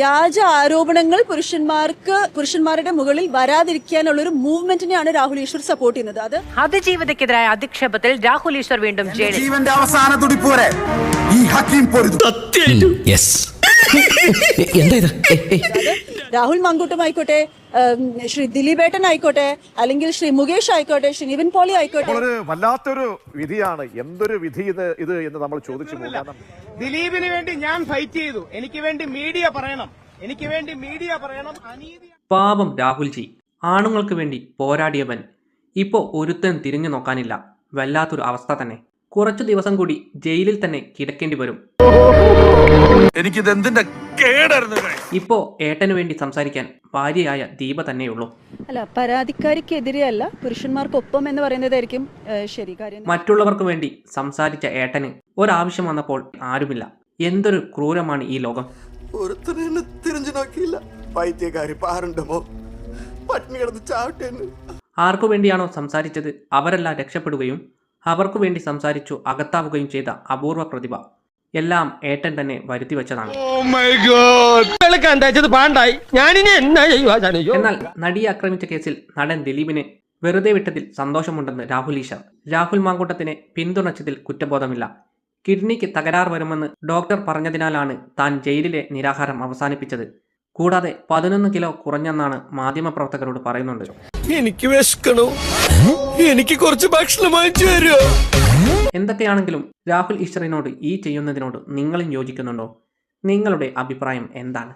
വ്യാജ ആരോപണങ്ങൾ പുരുഷന്മാരുടെ മുകളിൽ വരാതിരിക്കാനുള്ള ഒരു മൂവ്മെന്റിനെയാണ് രാഹുൽ ഈശ്വർ സപ്പോർട്ട് ചെയ്യുന്നത്. അത് അതിജീവിതക്കെതിരായ അധിക്ഷേപത്തിൽ രാഹുൽ ഈശ്വർ വീണ്ടും ജയിലിൽ. ജീവന്റെ അവസാന തുടിപ്പോരെ ഈ ഹക്കീം പൊരുതു. രാഹുൽ മാങ്കൂട്ടമായിക്കോട്ടെ, ശ്രീ ദിലീപേട്ടൻ ആയിക്കോട്ടെ, അല്ലെങ്കിൽ ശ്രീ മുകേഷ് ആയിക്കോട്ടെ, ശ്രീ നിവിൻ പോളി ആയിക്കോട്ടെ, വല്ലാത്തൊരു വിധിയാണ്. എന്തൊരു വിധി ഇത് എന്ന് നമ്മൾ ചോദിച്ചു പോകും. ദിലീപിന് വേണ്ടി ഞാൻ ഫൈറ്റ് ചെയ്തു. എനിക്ക് വേണ്ടി മീഡിയ പറയണം. പാപം രാഹുൽജി, ആണുങ്ങൾക്ക് വേണ്ടി പോരാടിയവൻ ഇപ്പോ ഒരുത്തൻ തിരിഞ്ഞു നോക്കാനില്ല. വല്ലാത്തൊരു അവസ്ഥ തന്നെ. കുറച്ചു ദിവസം കൂടി ജയിലിൽ തന്നെ കിടക്കേണ്ടി വരും. ഇപ്പോ ഏട്ടന് വേണ്ടി സംസാരിക്കാൻ ഭാര്യയായ ദീപ തന്നെയുള്ളൂ. അല്ല, പരാതിക്കാരിക്കെതിരെ അല്ല, പുരുഷന്മാർക്കൊപ്പം എന്ന് പറയുന്നതായിരിക്കും ശരി കാര്യം. മറ്റുള്ളവർക്ക് വേണ്ടി സംസാരിച്ച ഏട്ടന് ഒരാവശ്യം വന്നപ്പോൾ ആരുമില്ല. എന്തൊരു ക്രൂരമാണ് ഈ ലോകം. ആർക്കു വേണ്ടിയാണോ സംസാരിച്ചത് അവരെല്ലാം രക്ഷപ്പെടുകയും അവർക്കു വേണ്ടി സംസാരിച്ചു അകത്താവുകയും ചെയ്ത അപൂർവ പ്രതിഭ. എല്ലാം ഏട്ടൻ തന്നെ വരുത്തി വെച്ചതാണ്. എന്നാൽ നടിയെ ആക്രമിച്ച കേസിൽ നടൻ ദിലീപിനെ വെറുതെ വിട്ടതിൽ സന്തോഷമുണ്ടെന്ന് രാഹുൽ ഈശ്വർ. രാഹുൽ മാങ്കൂട്ടത്തിനെ പിന്തുണച്ചതിൽ കുറ്റബോധമില്ല. കിഡ്നിക്ക് തകരാർ വരുമെന്ന് ഡോക്ടർ പറഞ്ഞതിനാലാണ് താൻ ജയിലിലെ നിരാഹാരം അവസാനിപ്പിച്ചത്. കൂടാതെ 11 കിലോ കുറഞ്ഞെന്നാണ് മാധ്യമപ്രവർത്തകരോട് പറയുന്നുണ്ട്. എനിക്ക് വിശക്കണോ, എനിക്ക് കുറച്ച് ഭക്ഷണം വാങ്ങിച്ചു തരുമോ? എന്തൊക്കെയാണെങ്കിലും രാഹുൽ ഈശ്വറിനോട് ഈ ചെയ്യുന്നതിനോട് നിങ്ങളും യോജിക്കുന്നുണ്ടോ? നിങ്ങളുടെ അഭിപ്രായം എന്താണ്?